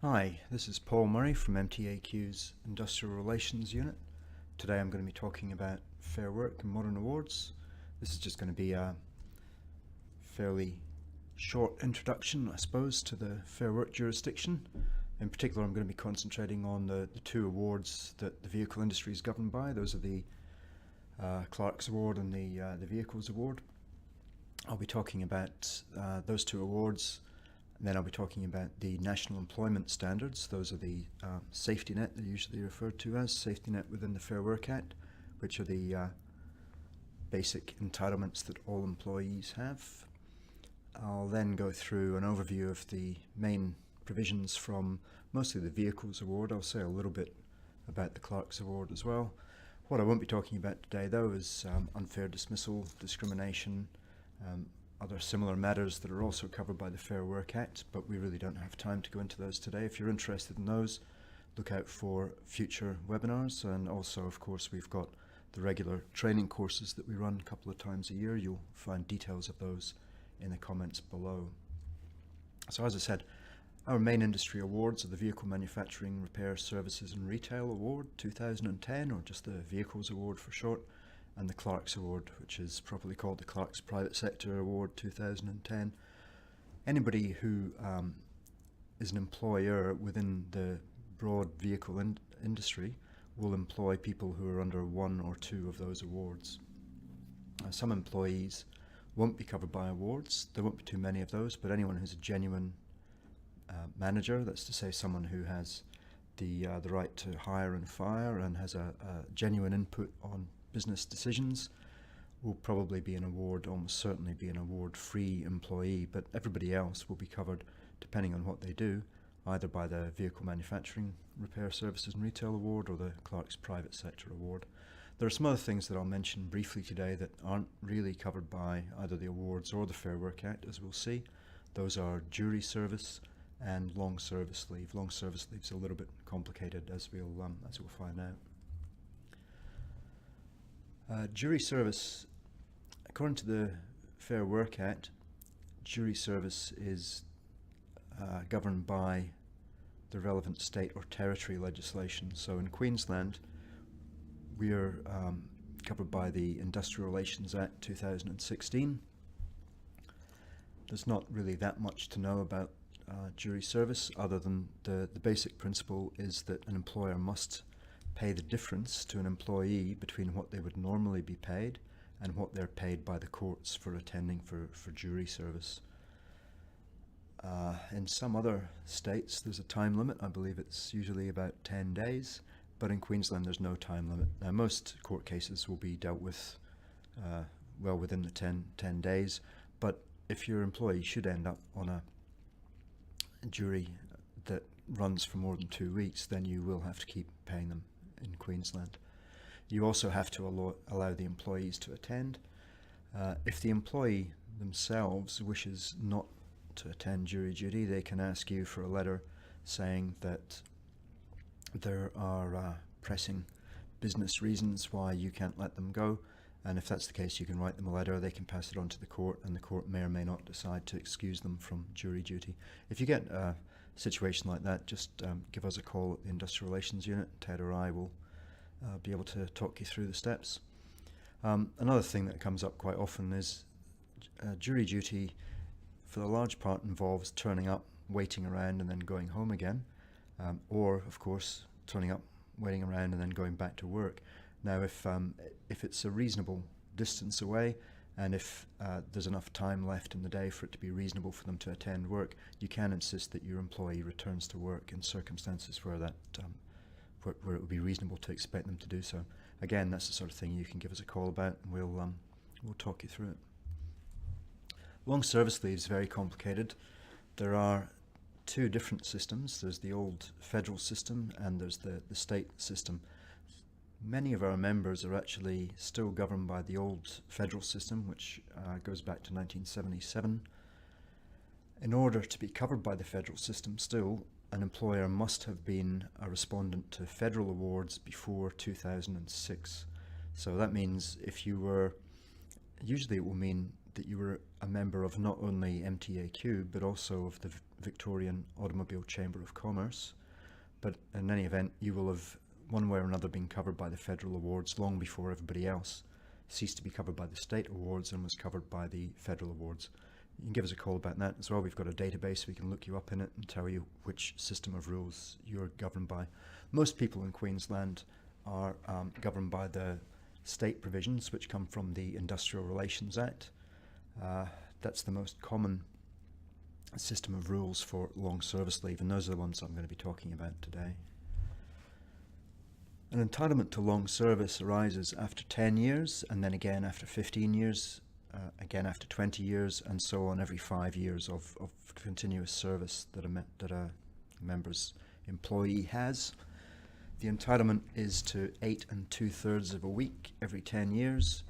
Hi, this is Paul Murray from MTAQ's Industrial Relations Unit. Today I'm going to be talking about Fair Work and Modern Awards. This is just going to be a fairly short introduction, I suppose, to the Fair Work jurisdiction. In particular, I'm going to be concentrating on the two awards that the vehicle industry is governed by. Those are the Clerks Award and the Vehicles Award. I'll be talking about those two awards. And then I'll be talking about the National Employment Standards. Those are the safety net, they're usually referred to as safety net within the Fair Work Act, which are the basic entitlements that all employees have. I'll then go through an overview of the main provisions from mostly the Vehicles Award. I'll say a little bit about the Clerks Award as well. What I won't be talking about today, though, is unfair dismissal, discrimination, other similar matters that are also covered by the Fair Work Act, but we really don't have time to go into those today. If you're interested in those, look out for future webinars, and also, of course, we've got the regular training courses that we run a couple of times a year. You'll find details of those in the comments below. So as I said, our main industry awards are the Vehicle Manufacturing, Repair, Services and Retail Award 2010, or just the Vehicles Award for short, and the Clerks Award, which is properly called the Clerks Private Sector Award 2010. Anybody who is an employer within the broad vehicle industry will employ people who are under one or two of those awards. Some employees won't be covered by awards. There won't be too many of those, but anyone who's a genuine manager, that's to say someone who has the right to hire and fire and has a genuine input on business decisions, will probably be an award, almost certainly be an award-free employee, but everybody else will be covered, depending on what they do, either by the Vehicle Manufacturing, Repair, Services and Retail Award or the Clerks Private Sector Award. There are some other things that I'll mention briefly today that aren't really covered by either the awards or the Fair Work Act, as we'll see. Those are jury service and long service leave. Long service leave is a little bit complicated, as we'll find out. Jury service, according to the Fair Work Act, jury service is governed by the relevant state or territory legislation. So in Queensland, we are covered by the Industrial Relations Act 2016. There's not really that much to know about jury service, other than the basic principle is that an employer must pay the difference to an employee between what they would normally be paid and what they're paid by the courts for attending for jury service. In some other states there's a time limit. I believe it's usually about 10 days, but in Queensland there's no time limit. Now most court cases will be dealt with well within the 10 days, but if your employee should end up on a jury that runs for more than 2 weeks, then you will have to keep paying them in Queensland. You also have to allow the employees to attend. If the employee themselves wishes not to attend jury duty, they can ask you for a letter saying that there are pressing business reasons why you can't let them go, and if that's the case, you can write them a letter. They can pass it on to the court, and the court may or may not decide to excuse them from jury duty. If you get a situation like that, just give us a call at the Industrial Relations Unit. Ted or I will be able to talk you through the steps. Another thing that comes up quite often is jury duty, for the large part, involves turning up, waiting around and then going home again, or of course turning up, waiting around and then going back to work. Now if it's a reasonable distance away, and if there's enough time left in the day for it to be reasonable for them to attend work, you can insist that your employee returns to work in circumstances where where it would be reasonable to expect them to do so. Again, that's the sort of thing you can give us a call about, and we'll talk you through it. Long service leave is very complicated. There are two different systems. There's the old federal system and there's the state system. Many of our members are actually still governed by the old federal system, which goes back to 1977. In order to be covered by the federal system still, an employer must have been a respondent to federal awards before 2006. So that means if you were, usually it will mean that you were a member of not only MTAQ but also of the Victorian Automobile Chamber of Commerce. But in any event, you will have one way or another been covered by the federal awards long before everybody else ceased to be covered by the state awards and was covered by the federal awards. You can give us a call about that as well. We've got a database, we can look you up in it and tell you which system of rules you're governed by. Most people in Queensland are governed by the state provisions which come from the Industrial Relations Act. That's the most common system of rules for long service leave, and those are the ones I'm going to be talking about today. An entitlement to long service arises after 10 years, and then again after 15 years, again after 20 years, and so on every 5 years of continuous service that a member's employee has. The entitlement is to 8 2/3 of a week every 10 years.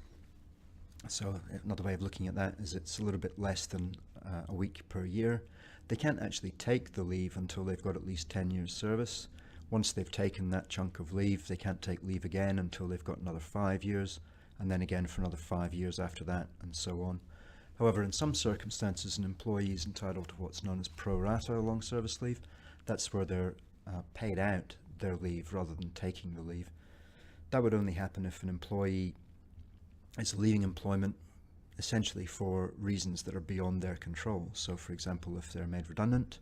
So another way of looking at that is it's a little bit less than a week per year. They can't actually take the leave until they've got at least 10 years service. Once they've taken that chunk of leave, they can't take leave again until they've got another 5 years, and then again for another 5 years after that, and so on. However, in some circumstances, an employee is entitled to what's known as pro rata long service leave. That's where they're paid out their leave rather than taking the leave. That would only happen if an employee is leaving employment essentially for reasons that are beyond their control. So, for example, if they're made redundant,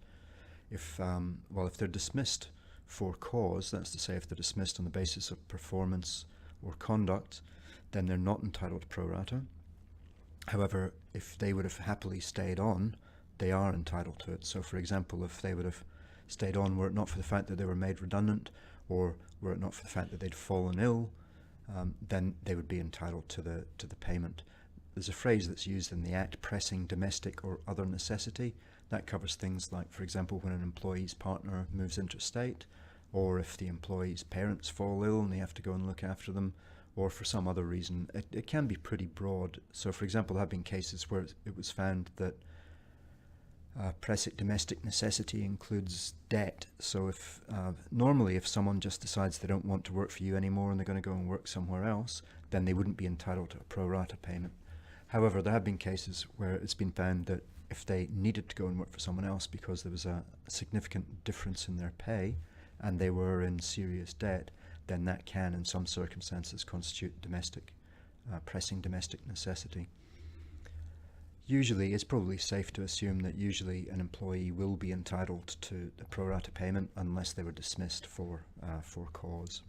if they're dismissed for cause, that's to say if they're dismissed on the basis of performance or conduct, then they're not entitled to pro rata. However, if they would have happily stayed on, they are entitled to it. So, for example, if they would have stayed on were it not for the fact that they were made redundant, or were it not for the fact that they'd fallen ill, then they would be entitled to the payment. There's a phrase that's used in the Act, pressing domestic or other necessity. That covers things like, for example, when an employee's partner moves interstate, or if the employee's parents fall ill and they have to go and look after them, or for some other reason. It can be pretty broad. So, for example, there have been cases where it was found that pressing domestic necessity includes debt. So if normally if someone just decides they don't want to work for you anymore and they're going to go and work somewhere else, then they wouldn't be entitled to a pro rata payment. However, there have been cases where it's been found that if they needed to go and work for someone else because there was a significant difference in their pay and they were in serious debt, then that can in some circumstances constitute pressing domestic necessity. Usually, it's probably safe to assume that usually an employee will be entitled to the pro rata payment unless they were dismissed for cause.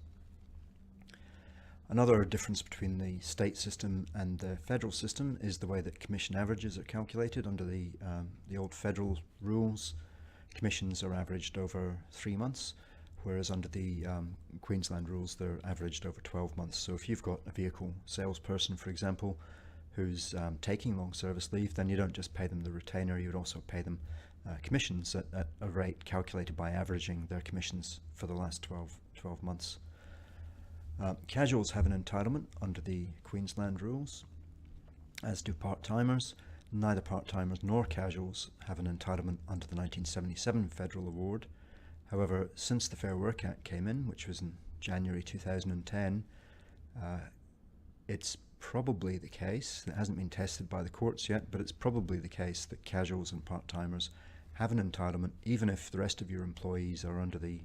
Another difference between the state system and the federal system is the way that commission averages are calculated. Under the old federal rules, commissions are averaged over 3 months, whereas under the Queensland rules, they're averaged over 12 months. So if you've got a vehicle salesperson, for example, who's taking long service leave, then you don't just pay them the retainer, you would also pay them commissions at a rate calculated by averaging their commissions for the last 12 months. Casuals have an entitlement under the Queensland rules, as do part-timers. Neither part-timers nor casuals have an entitlement under the 1977 federal award. However, since the Fair Work Act came in, which was in January 2010, it's probably the case, it hasn't been tested by the courts yet, but it's probably the case that casuals and part-timers have an entitlement, even if the rest of your employees are under the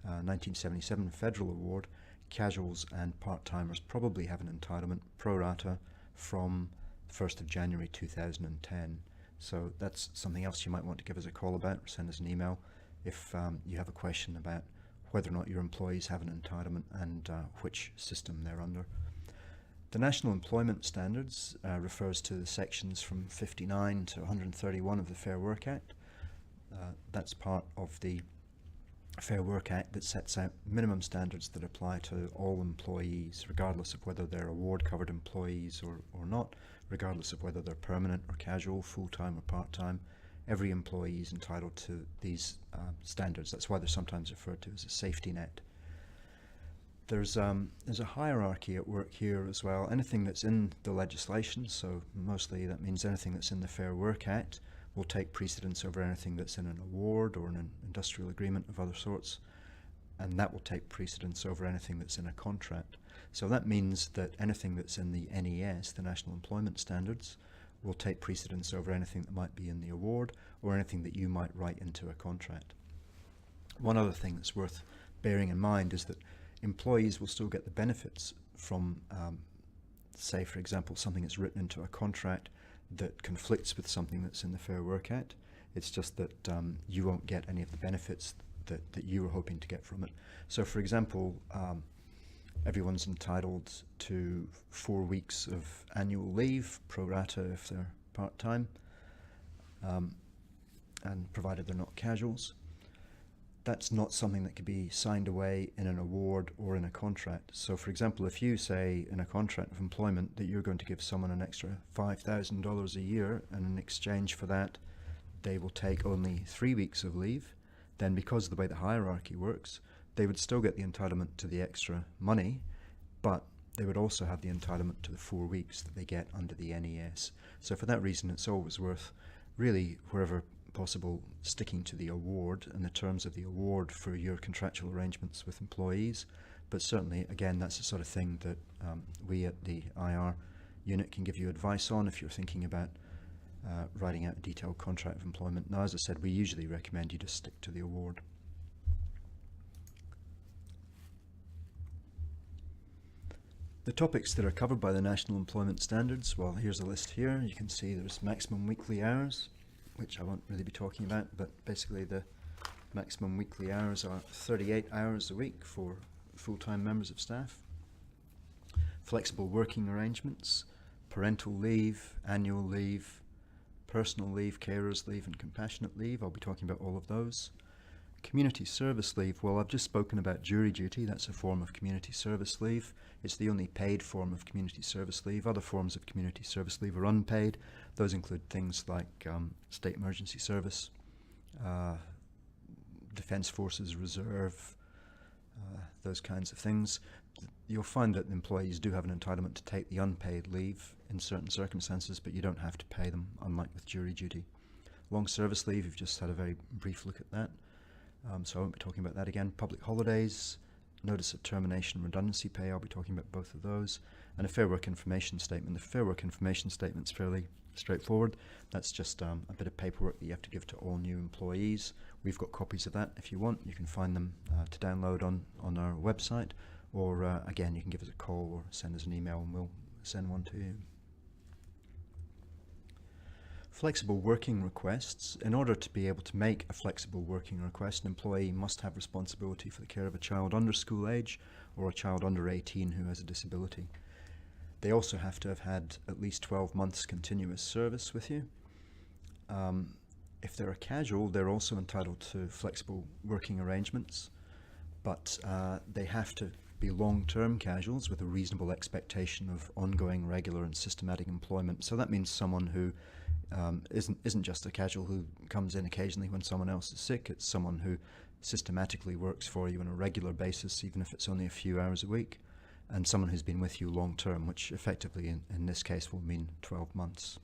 1977 federal award. Casuals and part-timers probably have an entitlement pro rata from the 1st of January 2010. So that's something else you might want to give us a call about or send us an email if you have a question about whether or not your employees have an entitlement and which system they're under. The National Employment Standards refers to the sections from 59 to 131 of the Fair Work Act. That's part of the Fair Work Act that sets out minimum standards that apply to all employees, regardless of whether they're award-covered employees or not, regardless of whether they're permanent or casual, full-time or part-time. Every employee is entitled to these standards. That's why they're sometimes referred to as a safety net. There's a hierarchy at work here as well. Anything that's in the legislation, so mostly that means anything that's in the Fair Work Act, will take precedence over anything that's in an award or an industrial agreement of other sorts, and that will take precedence over anything that's in a contract. So that means that anything that's in the NES, the National Employment Standards, will take precedence over anything that might be in the award or anything that you might write into a contract. One other thing that's worth bearing in mind is that employees will still get the benefits from, say, for example, something that's written into a contract that conflicts with something that's in the Fair Work Act. It's just that you won't get any of the benefits that you were hoping to get from it. So, for example, everyone's entitled to 4 weeks of annual leave, pro rata if they're part-time, and provided they're not casuals. That's not something that could be signed away in an award or in a contract. So, for example, if you say in a contract of employment that you're going to give someone an extra $5,000 a year, and in exchange for that they will take only 3 weeks of leave, then because of the way the hierarchy works, they would still get the entitlement to the extra money, but they would also have the entitlement to the 4 weeks that they get under the NES. So for that reason, it's always worth, really, wherever possible, sticking to the award and the terms of the award for your contractual arrangements with employees. But certainly, again, that's the sort of thing that we at the IR unit can give you advice on if you're thinking about writing out a detailed contract of employment. Now, as I said, we usually recommend you just stick to the award. The topics that are covered by the National Employment Standards, well, here's a list here. You can see there's maximum weekly hours, which I won't really be talking about, but basically the maximum weekly hours are 38 hours a week for full-time members of staff. Flexible working arrangements, parental leave, annual leave, personal leave, carers leave, and compassionate leave. I'll be talking about all of those. Community service leave, well, I've just spoken about jury duty. That's a form of community service leave. It's the only paid form of community service leave. Other forms of community service leave are unpaid. Those include things like state emergency service, Defence Forces Reserve, those kinds of things. You'll find that employees do have an entitlement to take the unpaid leave in certain circumstances, but you don't have to pay them, unlike with jury duty. Long service leave, you've just had a very brief look at that. So I won't be talking about that again. Public holidays, notice of termination, redundancy pay, I'll be talking about both of those. And a Fair Work Information Statement. The Fair Work Information Statement's fairly straightforward. That's just a bit of paperwork that you have to give to all new employees. We've got copies of that if you want. You can find them to download on our website, or again, you can give us a call or send us an email and we'll send one to you. Flexible working requests. In order to be able to make a flexible working request, an employee must have responsibility for the care of a child under school age or a child under 18 who has a disability. They also have to have had at least 12 months continuous service with you. If they're a casual, they're also entitled to flexible working arrangements, but they have to be long-term casuals with a reasonable expectation of ongoing, regular and systematic employment. So that means someone who isn't just a casual who comes in occasionally when someone else is sick. It's someone who systematically works for you on a regular basis, even if it's only a few hours a week, and someone who's been with you long-term, which effectively in this case will mean 12 months.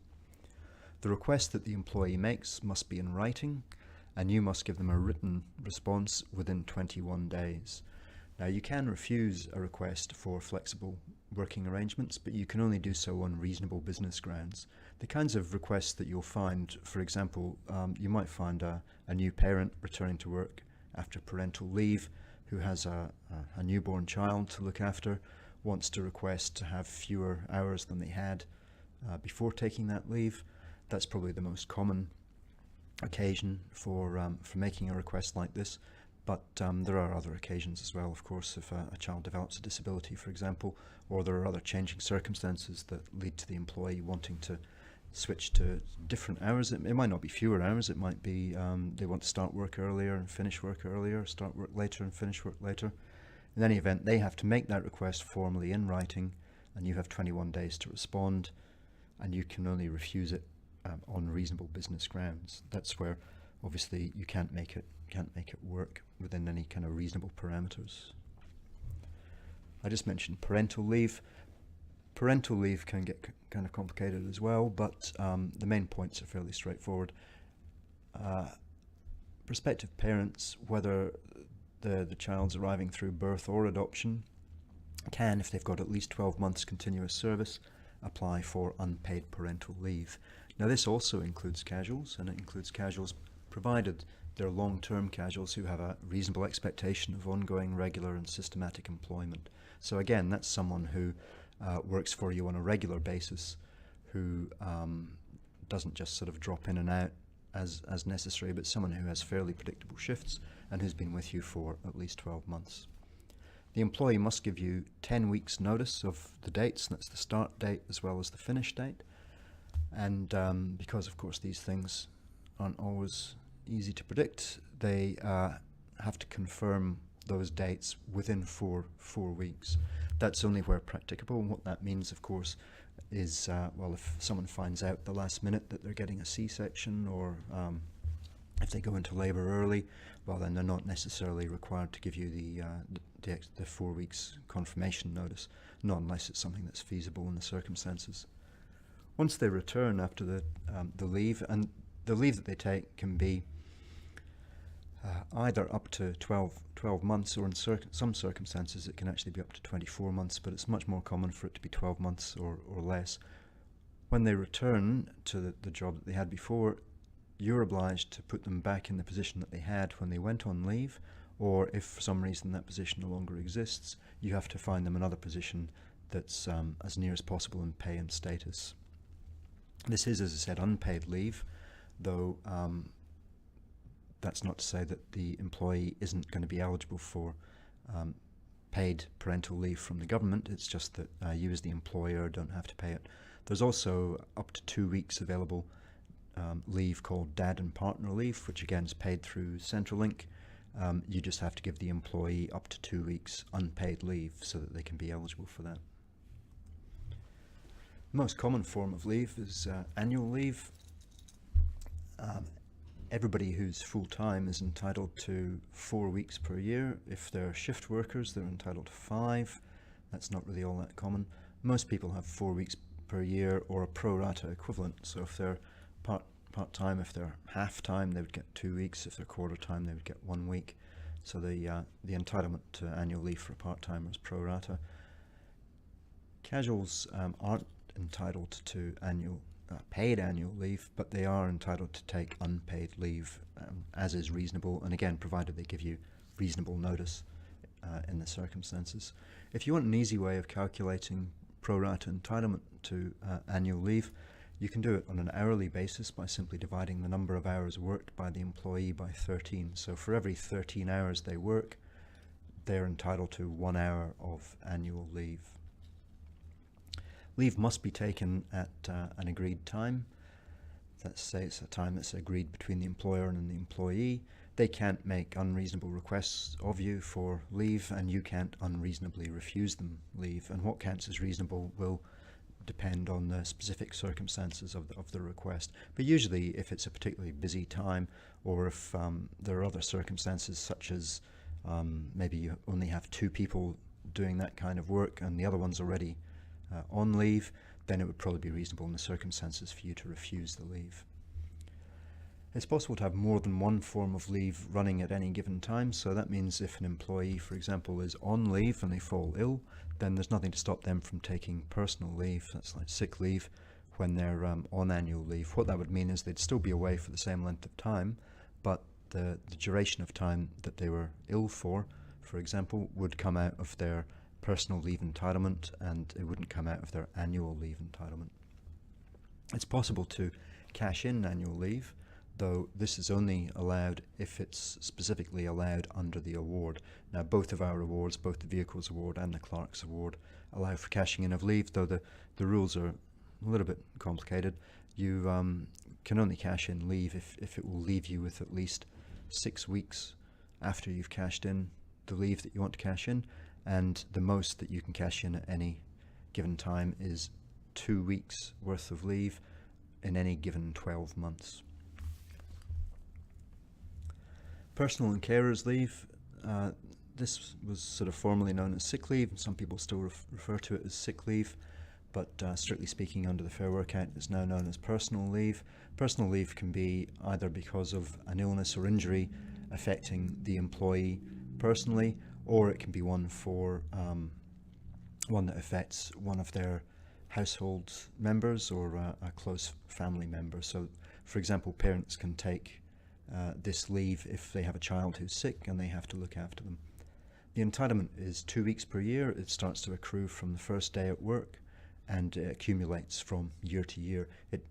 The request that the employee makes must be in writing, and you must give them a written response within 21 days. Now, you can refuse a request for flexible working arrangements, but you can only do so on reasonable business grounds. The kinds of requests that you'll find, for example, you might find a new parent returning to work after parental leave who has a newborn child to look after, wants to request to have fewer hours than they had before taking that leave. That's probably the most common occasion for making a request like this. But there are other occasions as well, of course, if a child develops a disability, for example, or there are other changing circumstances that lead to the employee wanting to switch to different hours. It might not be fewer hours, it might be they want to start work earlier and finish work earlier, start work later and finish work later. In any event, they have to make that request formally in writing, and you have 21 days to respond, and you can only refuse it on reasonable business grounds. That's where obviously you can't make it work within any kind of reasonable parameters. I just mentioned parental leave. Parental leave can get kind of complicated as well, but the main points are fairly straightforward. Prospective parents, whether the child's arriving through birth or adoption, can, if they've got at least 12 months continuous service, apply for unpaid parental leave. Now this also includes casuals, and it includes casuals provided they're long-term casuals who have a reasonable expectation of ongoing, regular and systematic employment. So again, that's someone who works for you on a regular basis, who doesn't just sort of drop in and out as necessary, but someone who has fairly predictable shifts and who's been with you for at least 12 months. The employee must give you 10 weeks notice of the dates, and that's the start date as well as the finish date. And because of course these things aren't always easy to predict, they have to confirm those dates within four weeks. That's only where practicable, and what that means of course is, well, if someone finds out at the last minute that they're getting a C-section, or if they go into labour early, well then they're not necessarily required to give you the 4 weeks confirmation notice, not unless it's something that's feasible in the circumstances. Once they return after the leave, and the leave that they take can be either up to 12 months, or in some circumstances it can actually be up to 24 months, but it's much more common for it to be 12 months or less. When they return to the job that they had before, you're obliged to put them back in the position that they had when they went on leave, or if for some reason that position no longer exists, you have to find them another position that's as near as possible in pay and status. This is, as I said, unpaid leave, though that's not to say that the employee isn't going to be eligible for paid parental leave from the government. It's just that you as the employer don't have to pay it. There's also up to 2 weeks available leave called dad and partner leave, which again is paid through Centrelink. You just have to give the employee up to 2 weeks unpaid leave so that they can be eligible for that. The most common form of leave is annual leave. Everybody who's full-time is entitled to 4 weeks per year. If they're shift workers, they're entitled to 5. That's not really all that common. Most people have 4 weeks per year or a pro rata equivalent. So if they're part-time, if they're half-time, they would get 2 weeks. If they're quarter-time, they would get 1 week. So the entitlement to annual leave for a part-timer is pro rata. Casuals aren't entitled to paid annual leave, but they are entitled to take unpaid leave as is reasonable, and again provided they give you reasonable notice in the circumstances. If you want an easy way of calculating pro rata entitlement to annual leave, you can do it on an hourly basis by simply dividing the number of hours worked by the employee by 13. So for every 13 hours they work, they're entitled to 1 hour of annual leave. Leave must be taken at an agreed time. Let's say it's a time that's agreed between the employer and the employee. They can't make unreasonable requests of you for leave, and you can't unreasonably refuse them leave. And what counts as reasonable will depend on the specific circumstances of the request. But usually if it's a particularly busy time, or if there are other circumstances such as maybe you only have 2 people doing that kind of work and the other one's already on leave, then it would probably be reasonable in the circumstances for you to refuse the leave. It's possible to have more than one form of leave running at any given time, so that means if an employee, for example, is on leave and they fall ill, then there's nothing to stop them from taking personal leave, that's like sick leave, when they're on annual leave. What that would mean is they'd still be away for the same length of time, but the duration of time that they were ill for example, would come out of their personal leave entitlement, and it wouldn't come out of their annual leave entitlement. It's possible to cash in annual leave, though this is only allowed if it's specifically allowed under the award. Now both of our awards, both the Vehicles Award and the Clerks Award, allow for cashing in of leave, though the rules are a little bit complicated. You can only cash in leave if it will leave you with at least 6 weeks after you've cashed in the leave that you want to cash in, and the most that you can cash in at any given time is 2 weeks worth of leave in any given 12 months. Personal and carers leave, this was sort of formerly known as sick leave, and some people still refer to it as sick leave, but strictly speaking under the Fair Work Act it's now known as personal leave. Personal leave can be either because of an illness or injury affecting the employee personally, or it can be one for one that affects one of their household members or a close family member. So, for example, parents can take this leave if they have a child who's sick and they have to look after them. The entitlement is 2 weeks per year. It starts to accrue from the first day at work and it accumulates from year to year. It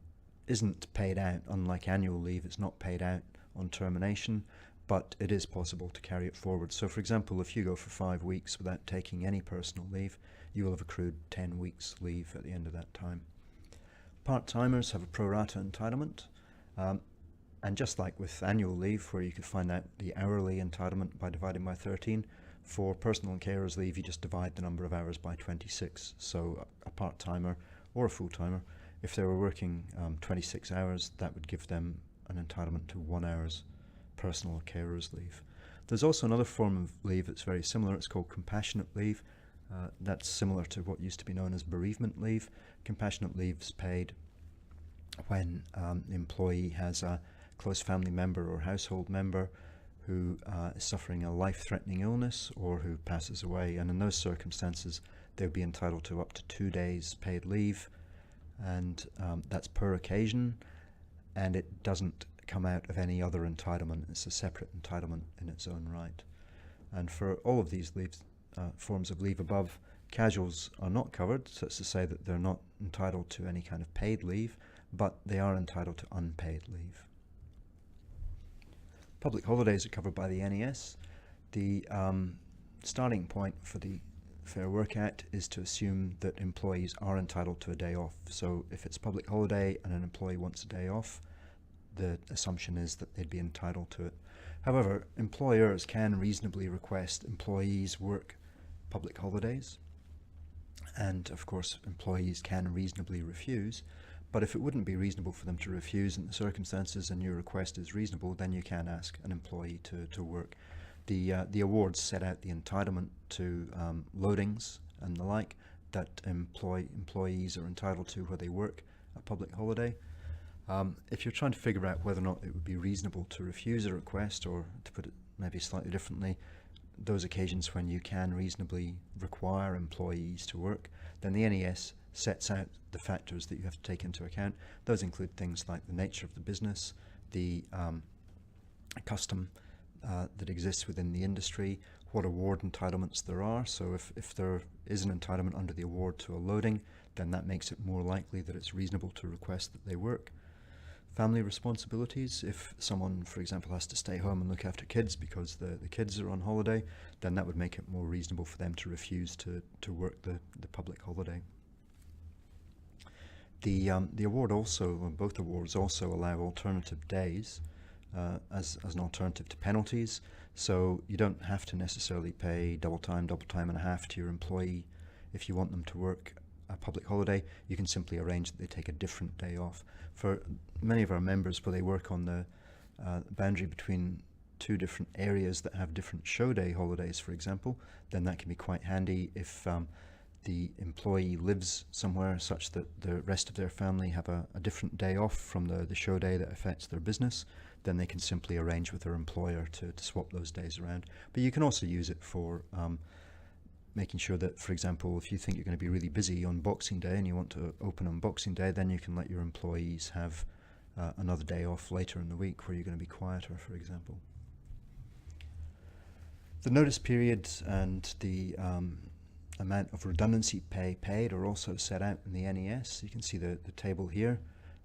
isn't paid out, unlike annual leave, it's not paid out on termination, but it is possible to carry it forward. So, for example, if you go for 5 weeks without taking any personal leave, you will have accrued 10 weeks leave at the end of that time. Part-timers have a pro rata entitlement, and just like with annual leave, where you could find out the hourly entitlement by dividing by 13, for personal and carers leave you just divide the number of hours by 26. So a part-timer or a full-timer, if they were working 26 hours, that would give them an entitlement to 1 hour's personal or carers leave. There's also another form of leave that's very similar. It's called compassionate leave. That's similar to what used to be known as bereavement leave. Compassionate leave is paid when the employee has a close family member or household member who is suffering a life-threatening illness or who passes away, and in those circumstances they'll be entitled to up to 2 days paid leave, and that's per occasion, and it doesn't come out of any other entitlement. It's a separate entitlement in its own right. And for all of these leaves, forms of leave above, casuals are not covered, so it's to say that they're not entitled to any kind of paid leave, but they are entitled to unpaid leave. Public holidays are covered by the NES. The starting point for the Fair Work Act is to assume that employees are entitled to a day off. So if it's public holiday and an employee wants a day off, the assumption is that they'd be entitled to it. However, employers can reasonably request employees work public holidays, and of course employees can reasonably refuse. But if it wouldn't be reasonable for them to refuse in the circumstances and your request is reasonable, then you can ask an employee to work. The awards set out the entitlement to loadings and the like that employees are entitled to where they work a public holiday. If you're trying to figure out whether or not it would be reasonable to refuse a request, or to put it maybe slightly differently, those occasions when you can reasonably require employees to work, then the NES sets out the factors that you have to take into account. Those include things like the nature of the business, the custom that exists within the industry, what award entitlements there are. So if there is an entitlement under the award to a loading, then that makes it more likely that it's reasonable to request that they work. Family responsibilities, if someone, for example, has to stay home and look after kids because the kids are on holiday, then that would make it more reasonable for them to refuse to work the public holiday. The award also, or both awards also allow alternative days as an alternative to penalties. So you don't have to necessarily pay double time and a half to your employee if you want them to work a public holiday. You can simply arrange that they take a different day off. For many of our members, where they work on the boundary between two different areas that have different show day holidays, for example, then that can be quite handy if the employee lives somewhere such that the rest of their family have a different day off from the show day that affects their business. Then they can simply arrange with their employer to swap those days around. But you can also use it for making sure that, for example, if you think you're going to be really busy on Boxing Day and you want to open on Boxing Day, then you can let your employees have another day off later in the week where you're going to be quieter, for example. The notice period and the amount of redundancy pay paid are also set out in the NES. You can see the table here.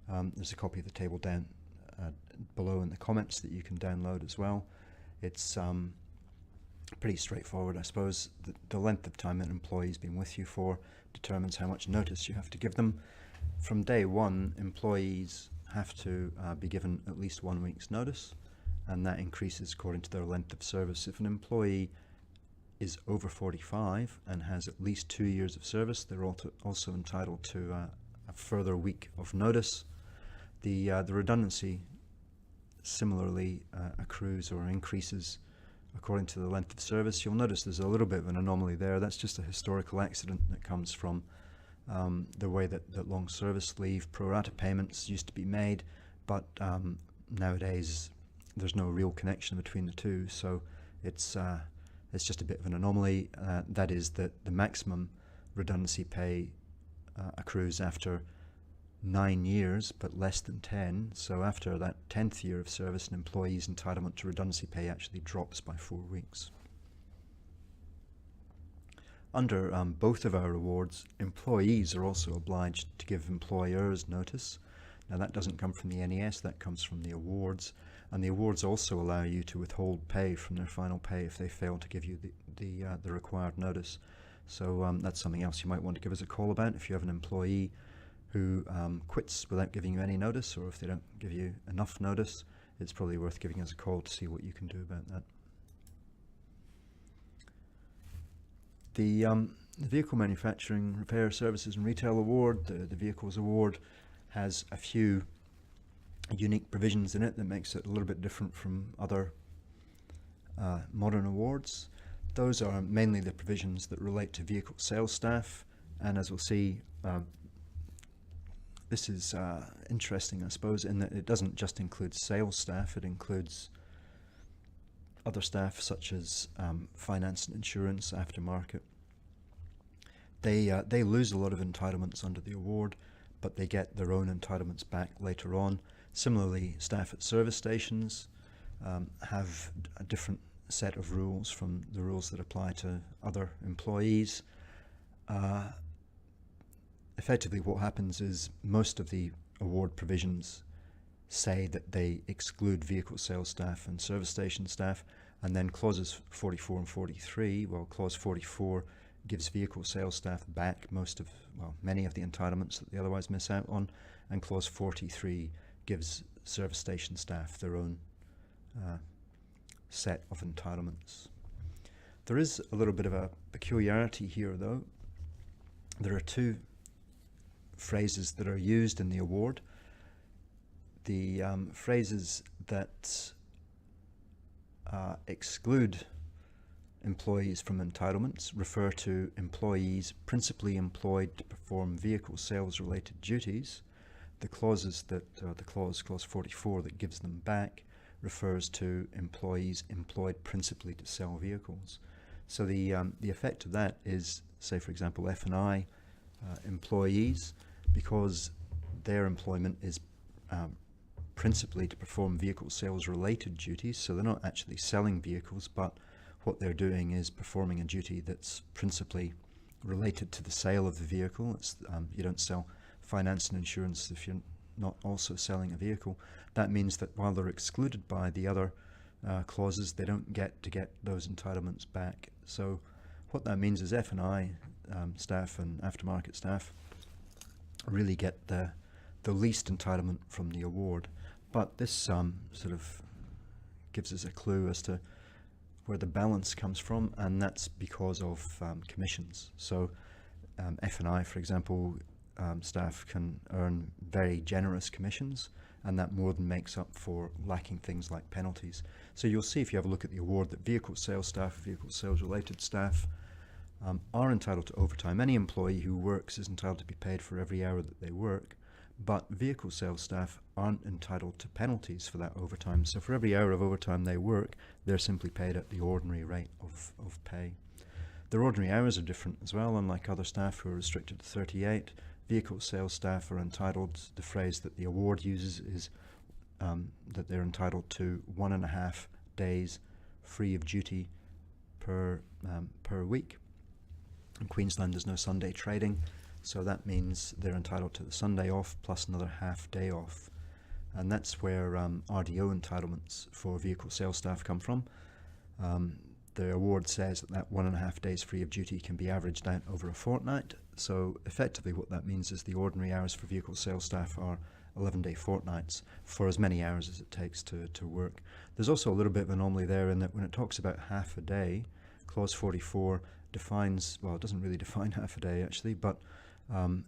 There's a copy of the table down below in the comments that you can download as well. It's pretty straightforward, I suppose. The length of time an employee's been with you for determines how much notice you have to give them. From day one, employees have to be given at least 1 week's notice, and that increases according to their length of service. If an employee is over 45 and has at least 2 years of service, they're also entitled to a further week of notice. The redundancy similarly accrues or increases according to the length of service. You'll notice there's a little bit of an anomaly there. That's just a historical accident that comes from the way that long service leave pro rata payments used to be made, but nowadays there's no real connection between the two, so it's just a bit of an anomaly. That is that the maximum redundancy pay accrues after 9 years, but less than 10. So after that 10th year of service, an employee's entitlement to redundancy pay actually drops by 4 weeks. Under both of our awards, employees are also obliged to give employers notice. Now that doesn't come from the NES, that comes from the awards, and the awards also allow you to withhold pay from their final pay if they fail to give you the required notice. So that's something else you might want to give us a call about if you have an employee who quits without giving you any notice, or if they don't give you enough notice. It's probably worth giving us a call to see what you can do about that. The Vehicle Manufacturing, Repair Services and Retail Award, the Vehicles Award, has a few unique provisions in it that makes it a little bit different from other modern awards. Those are mainly the provisions that relate to vehicle sales staff, and as we'll see, this is interesting, I suppose, in that it doesn't just include sales staff, it includes other staff such as finance and insurance, aftermarket. They lose a lot of entitlements under the award, but they get their own entitlements back later on. Similarly, staff at service stations have a different set of rules from the rules that apply to other employees. Effectively, what happens is most of the award provisions say that they exclude vehicle sales staff and service station staff, and then clauses 44 and 43, well, clause 44 gives vehicle sales staff back many of the entitlements that they otherwise miss out on, and clause 43 gives service station staff their own set of entitlements. There is a little bit of a peculiarity here, though. There are two phrases that are used in the award. The phrases that exclude employees from entitlements refer to employees principally employed to perform vehicle sales related duties. The clauses that clause 44 that gives them back refers to employees employed principally to sell vehicles. So the effect of that is, say for example, F&I employees, because their employment is principally to perform vehicle sales related duties, so they're not actually selling vehicles, but what they're doing is performing a duty that's principally related to the sale of the vehicle. It's, you don't sell finance and insurance if you're not also selling a vehicle. That means that while they're excluded by the other clauses, they don't get those entitlements back. So what that means is F&I staff and aftermarket staff really get the least entitlement from the award. But this sort of gives us a clue as to where the balance comes from, and that's because of commissions. So F&I, for example, staff can earn very generous commissions, and that more than makes up for lacking things like penalties. So you'll see if you have a look at the award that vehicle sales staff, vehicle sales related staff are entitled to overtime. Any employee who works is entitled to be paid for every hour that they work, but vehicle sales staff aren't entitled to penalties for that overtime. So for every hour of overtime they work, they're simply paid at the ordinary rate of pay. Their ordinary hours are different as well. Unlike other staff who are restricted to 38, vehicle sales staff are entitled, the phrase that the award uses is that they're entitled to 1.5 days free of duty per week. In Queensland there's no Sunday trading, so that means they're entitled to the Sunday off plus another half day off. And that's where RDO entitlements for vehicle sales staff come from. The award says that 1.5 days free of duty can be averaged out over a fortnight. So effectively what that means is the ordinary hours for vehicle sales staff are 11-day fortnights for as many hours as it takes to work. There's also a little bit of an anomaly there in that when it talks about half a day, clause 44 defines, well, it doesn't really define half a day actually, but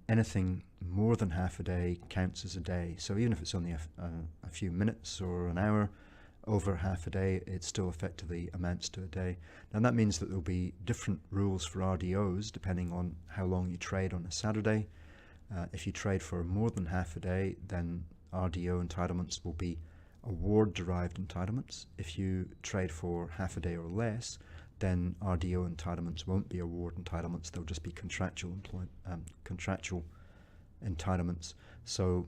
anything more than half a day counts as a day. So even if it's only a few minutes or an hour, over half a day, it still effectively amounts to a day. Now that means that there'll be different rules for RDOs depending on how long you trade on a Saturday. If you trade for more than half a day, then RDO entitlements will be award-derived entitlements. If you trade for half a day or less, then RDO entitlements won't be award entitlements, they'll just be contractual entitlements. So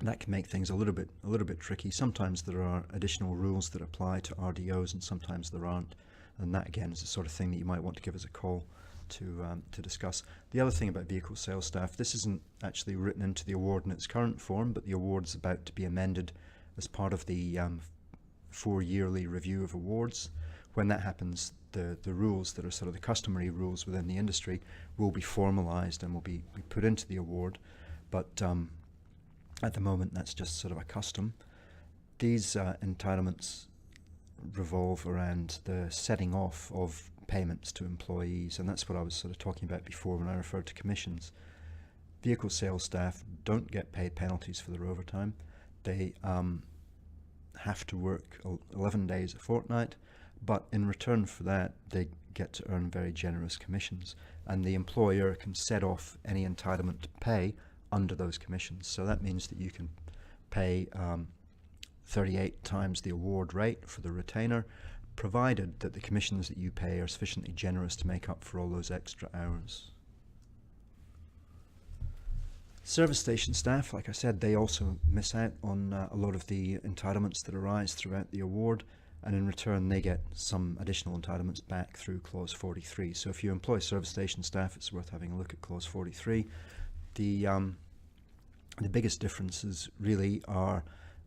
that can make things a little bit tricky. Sometimes there are additional rules that apply to RDOs, and sometimes there aren't. And that again is the sort of thing that you might want to give us a call to discuss. The other thing about vehicle sales staff, this isn't actually written into the award in its current form, but the award's about to be amended as part of the 4-yearly review of awards. When that happens, the rules that are sort of the customary rules within the industry will be formalised and will be put into the award. But at the moment, that's just sort of a custom. These entitlements revolve around the setting off of payments to employees, and that's what I was sort of talking about before when I referred to commissions. Vehicle sales staff don't get paid penalties for their overtime. They have to work 11 days a fortnight, but in return for that, they get to earn very generous commissions, and the employer can set off any entitlement to pay under those commissions. So that means that you can pay 38 times the award rate for the retainer, provided that the commissions that you pay are sufficiently generous to make up for all those extra hours. Service station staff, like I said, they also miss out on a lot of the entitlements that arise throughout the award, and in return they get some additional entitlements back through Clause 43. So if you employ service station staff, it's worth having a look at Clause 43. The biggest differences really are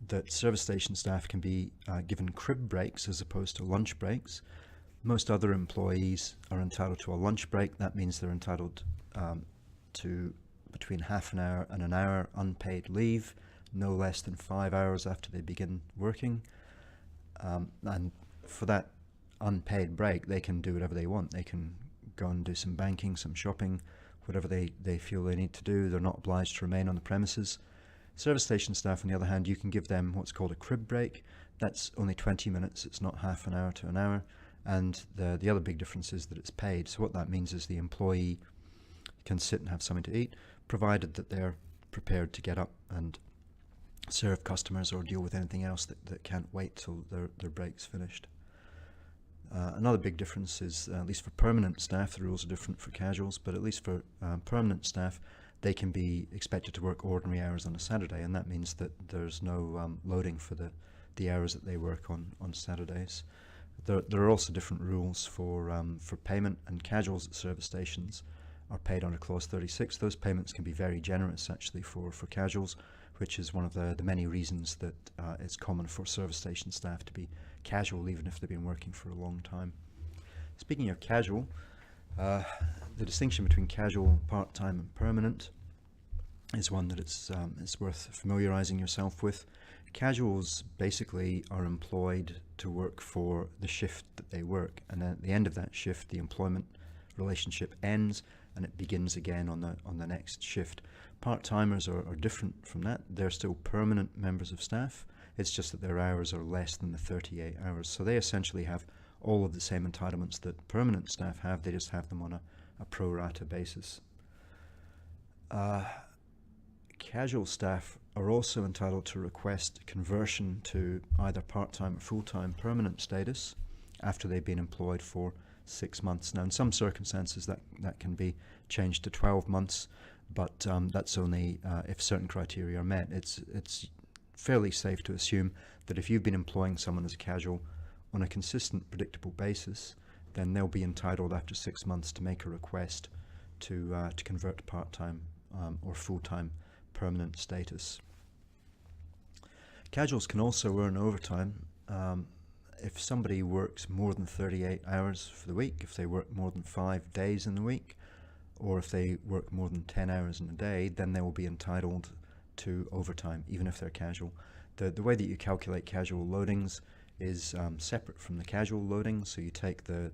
that service station staff can be given crib breaks as opposed to lunch breaks. Most other employees are entitled to a lunch break. That means they're entitled to between half an hour and an hour unpaid leave, no less than 5 hours after they begin working. And for that unpaid break, they can do whatever they want. They can go and do some banking, some shopping, whatever they feel they need to do. They're not obliged to remain on the premises. Service station staff, on the other hand, you can give them what's called a crib break. That's only 20 minutes. It's not half an hour to an hour. And the other big difference is that it's paid. So what that means is the employee can sit and have something to eat, provided that they're prepared to get up and serve customers or deal with anything else that can't wait till their break's finished. Another big difference is, at least for permanent staff, the rules are different for casuals, but at least for permanent staff, they can be expected to work ordinary hours on a Saturday, and that means that there's no loading for the hours that they work on Saturdays. There are also different rules for payment, and casuals at service stations are paid under Clause 36. Those payments can be very generous actually for casuals, which is one of the many reasons that it's common for service station staff to be casual even if they've been working for a long time. Speaking of casual, the distinction between casual, part-time and permanent is one that it's worth familiarizing yourself with. Casuals basically are employed to work for the shift that they work, and then at the end of that shift the employment relationship ends and it begins again on the next shift. Part-timers are different from that. They're still permanent members of staff. It's just that their hours are less than the 38 hours. So they essentially have all of the same entitlements that permanent staff have. They just have them on a pro rata basis. Casual staff are also entitled to request conversion to either part-time or full-time permanent status after they've been employed for 6 months. Now in some circumstances that can be changed to 12 months, but that's only if certain criteria are met. It's fairly safe to assume that if you've been employing someone as a casual on a consistent, predictable basis, then they'll be entitled after 6 months to make a request to convert to part-time or full-time permanent status. Casuals can also earn overtime. If somebody works more than 38 hours for the week, if they work more than 5 days in the week, or if they work more than 10 hours in a day, then they will be entitled to overtime, even if they're casual. The way that you calculate casual loadings is separate from the casual loading. So you take the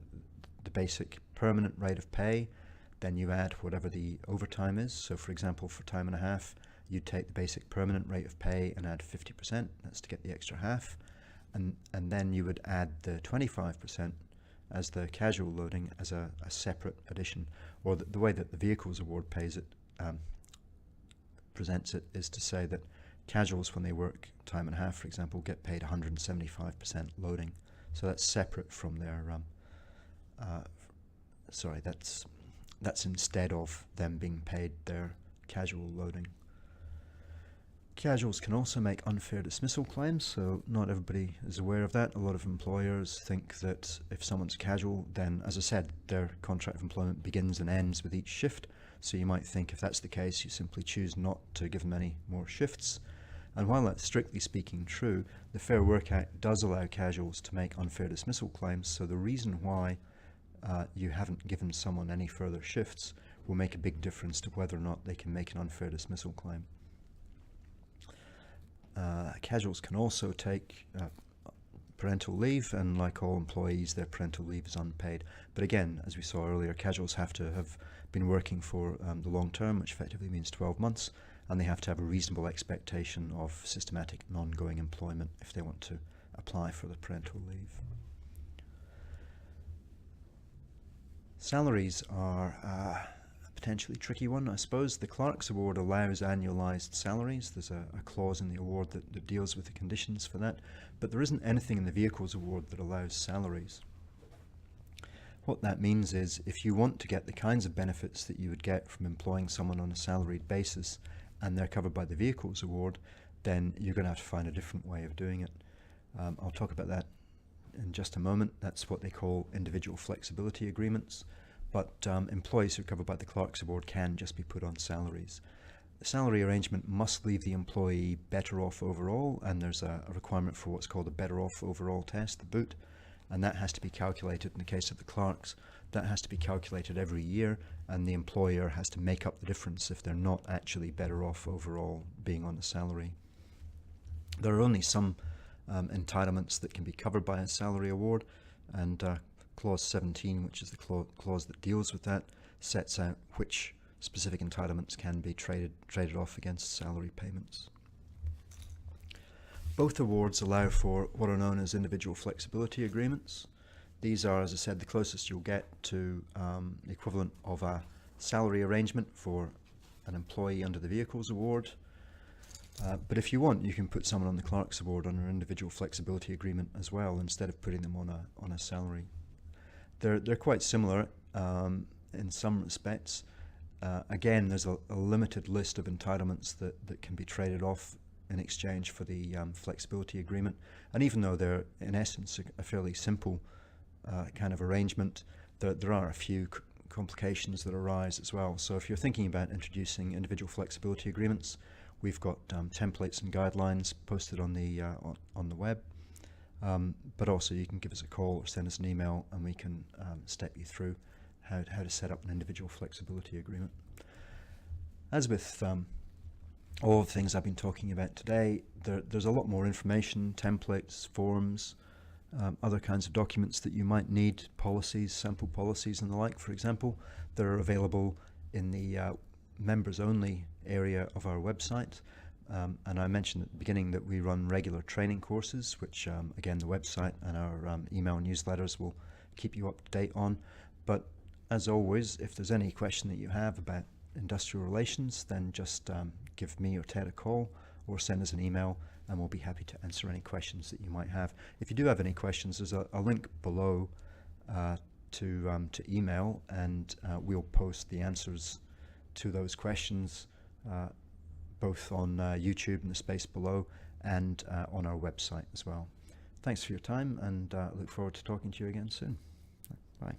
basic permanent rate of pay, then you add whatever the overtime is. So for example, for time and a half, you'd take the basic permanent rate of pay and add 50%. That's to get the extra half. And then you would add the 25% as the casual loading as a separate addition. Or the way that the Vehicles Award pays it, presents it, is to say that casuals, when they work time and a half, for example, get paid 175% loading. So that's separate from their, that's instead of them being paid their casual loading. Casuals can also make unfair dismissal claims, so not everybody is aware of that. A lot of employers think that if someone's casual, then, as I said, their contract of employment begins and ends with each shift. So you might think if that's the case, you simply choose not to give them any more shifts. And while that's strictly speaking true, the Fair Work Act does allow casuals to make unfair dismissal claims, so the reason why you haven't given someone any further shifts will make a big difference to whether or not they can make an unfair dismissal claim. Casuals can also take parental leave, and like all employees, their parental leave is unpaid. But again, as we saw earlier, casuals have to have been working for the long term, which effectively means 12 months, and they have to have a reasonable expectation of systematic and ongoing employment if they want to apply for the parental leave. Salaries are a potentially tricky one, I suppose. The Clerk's Award allows annualised salaries. There's a clause in the award that deals with the conditions for that, but there isn't anything in the Vehicles Award that allows salaries. What that means is if you want to get the kinds of benefits that you would get from employing someone on a salaried basis and they're covered by the Vehicles Award, then you're going to have to find a different way of doing it. I'll talk about that in just a moment. That's what they call individual flexibility agreements. But employees who are covered by the Clerk's Award can just be put on salaries. The salary arrangement must leave the employee better off overall, and there's a requirement for what's called a better off overall test, the BOOT, and that has to be calculated in the case of the clerks. That has to be calculated every year, and the employer has to make up the difference if they're not actually better off overall being on the salary. There are only some entitlements that can be covered by a salary award, and Clause 17, which is the clause that deals with that, sets out which specific entitlements can be traded off against salary payments. Both awards allow for what are known as individual flexibility agreements. These are, as I said, the closest you'll get to the equivalent of a salary arrangement for an employee under the Vehicles Award. But if you want, you can put someone on the Clerk's Award on an individual flexibility agreement as well, instead of putting them on a salary. They're quite similar in some respects. Again, there's a limited list of entitlements that can be traded off in exchange for the flexibility agreement. And even though they're in essence a fairly simple kind of arrangement, there are a few complications that arise as well. So if you're thinking about introducing individual flexibility agreements, we've got templates and guidelines posted on the web. But also you can give us a call or send us an email, and we can step you through how to set up an individual flexibility agreement. As with all the things I've been talking about today, there's a lot more information, templates, forms, other kinds of documents that you might need, policies, sample policies and the like, for example. They're available in the members only area of our website. And I mentioned at the beginning that we run regular training courses, which again the website and our email newsletters will keep you up to date on. But as always, if there's any question that you have about industrial relations, then just give me or Ted a call or send us an email, and we'll be happy to answer any questions that you might have. If you do have any questions, there's a link below to email, and we'll post the answers to those questions both on YouTube in the space below and on our website as well. Thanks for your time, and look forward to talking to you again soon. Bye.